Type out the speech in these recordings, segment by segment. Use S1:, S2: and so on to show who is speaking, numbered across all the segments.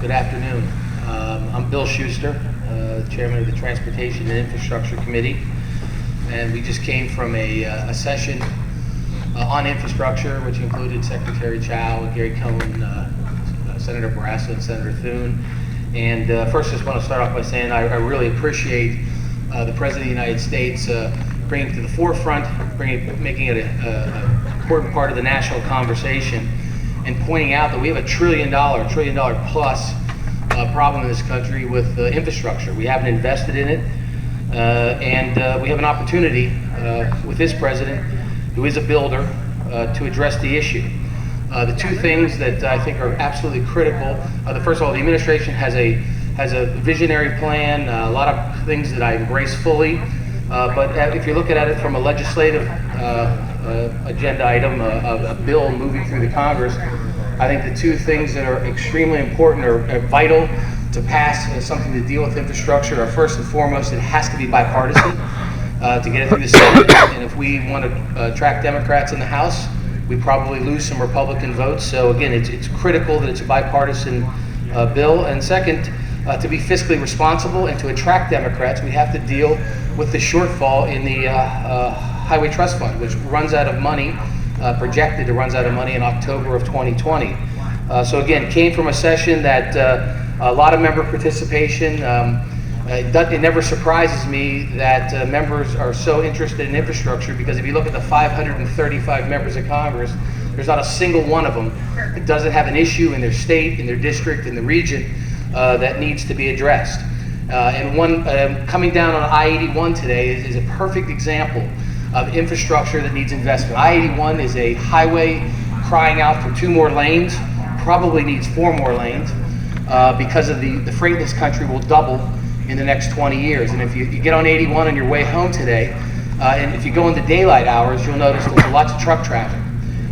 S1: Good afternoon. I'm Bill Shuster, Chairman of the Transportation and Infrastructure Committee, and we just came from a session on infrastructure, which included Secretary Chow, Gary Cohen, Senator Barrasso, and Senator Thune. And first, just want to start off by saying I really appreciate the President of the United States bringing to the forefront, making it an important part of the national conversation, and pointing out that we have a $1 trillion plus problem in this country with infrastructure. We haven't invested in it, and we have an opportunity with this president, who is a builder, to address the issue. The two things that I think are absolutely critical, first of all, the administration has a visionary plan, a lot of things that I embrace fully, but if you look at it from a legislative agenda item, a bill moving through the Congress, I think the two things that are extremely important or vital to pass something to deal with infrastructure are, first and foremost, it has to be bipartisan to get it through the Senate. And if we want to attract Democrats in the House, we probably lose some Republican votes. So again, it's critical that it's a bipartisan bill. And second, to be fiscally responsible and to attract Democrats, we have to deal with the shortfall in the Highway Trust Fund, which runs out of money, projected to runs out of money in October of 2020. So again, came from a session that a lot of member participation. It never surprises me that members are so interested in infrastructure, because if you look at the 535 members of Congress, there's not a single one of them that doesn't have an issue in their state, in their district, in the region that needs to be addressed. And one coming down on I-81 today is a perfect example of infrastructure that needs investment. I-81 is a highway crying out for 2 more lanes, probably needs 4 more lanes, because of the freight in this country will double in the next 20 years. And if you get on 81 on your way home today, and if you go in the daylight hours, you'll notice there's lots of truck traffic.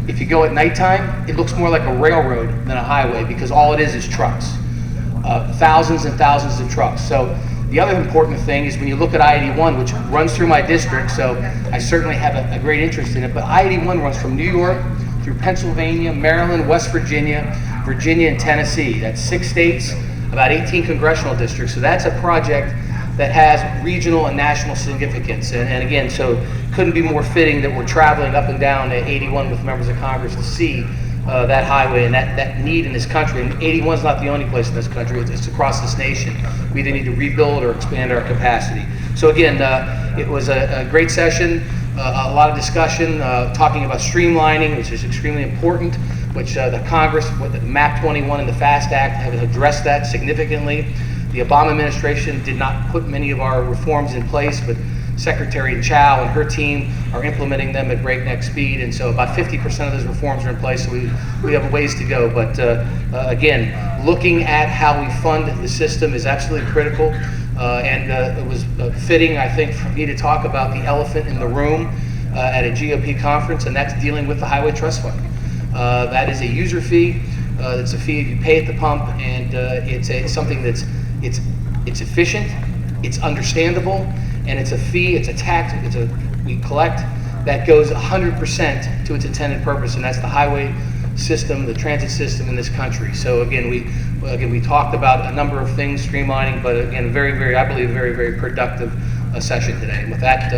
S1: If you go at nighttime, it looks more like a railroad than a highway, because all it is trucks. Thousands and thousands of trucks. So the other important thing is when you look at I-81, which runs through my district, so I certainly have a great interest in it, but I-81 runs from New York through Pennsylvania, Maryland, West Virginia, Virginia, and Tennessee. That's 6 states, about 18 congressional districts. So that's a project that has regional and national significance. And again, so couldn't be more fitting that we're traveling up and down to 81 with members of Congress to see that highway and that need in this country. And 81 is not the only place in this country, it's across this nation. We either need to rebuild or expand our capacity. So again, it was a great session, a lot of discussion, talking about streamlining, which is extremely important, which the Congress, with the MAP 21 and the FAST Act, have addressed that significantly. The Obama administration did not put many of our reforms in place, but Secretary Chow and her team are implementing them at breakneck speed, and so about 50% of those reforms are in place, so we have a ways to go. But again, looking at how we fund the system is absolutely critical, and it was fitting, I think, for me to talk about the elephant in the room at a GOP conference, and that's dealing with the Highway Trust Fund. That is a user fee. It's a fee you pay at the pump, and it's something that's it's efficient, it's understandable, and it's a fee, it's a tax, we collect that goes 100% to its intended purpose, and that's the highway system, the transit system in this country. So again, we talked about a number of things, streamlining, but again, I believe, very, very productive session today. And with that,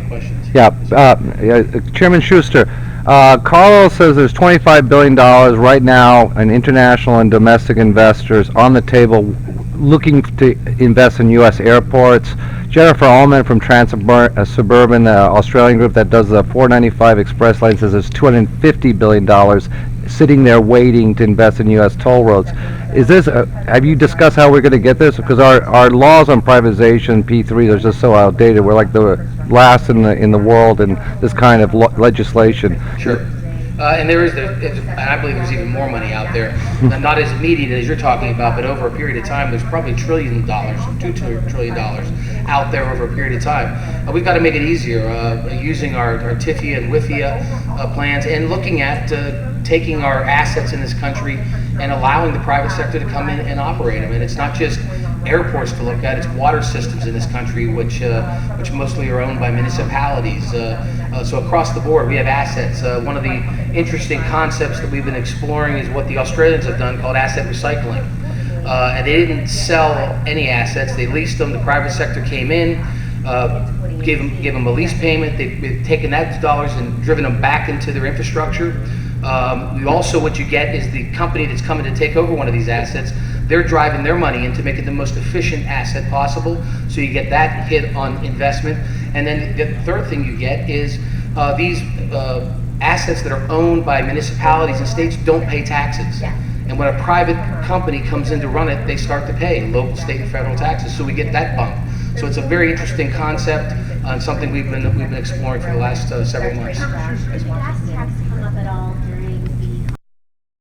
S1: questions?
S2: Chairman Shuster, Carlos says there's $25 billion right now in international and domestic investors on the table looking to invest in U.S. airports. Jennifer Ullman from Trans-Suburban, Australian group that does the 495 express lane, says there's $250 billion sitting there waiting to invest in U.S. toll roads. Is this? Have you discussed how we're going to get this? Because our laws on privatization, P3, are just so outdated. We're like the last in the world in this kind of legislation.
S1: Sure. And and I believe there's even more money out there, not as immediate as you're talking about, but over a period of time, there's probably $1 trillion, $2 trillion out there over a period of time. We've got to make it easier using our TIFIA and WIFIA plans, and looking at taking our assets in this country and allowing the private sector to come in and operate them. And it's not just airports to look at, it's water systems in this country, which mostly are owned by municipalities. So across the board, we have assets. One of the interesting concepts that we've been exploring is what the Australians have done, called asset recycling. and they didn't sell any assets. They leased them. The private sector came in, gave them a lease payment. They've taken that dollars and driven them back into their infrastructure. What you get is the company that's coming to take over one of these assets. They're driving their money into making the most efficient asset possible. So you get that hit on investment. And then the third thing you get is these assets that are owned by municipalities and states don't pay taxes. And when a private company comes in to run it, they start to pay local, state, and federal taxes. So we get that bump. So it's a very interesting concept and something we've been exploring for the last several months.
S3: If you ask tax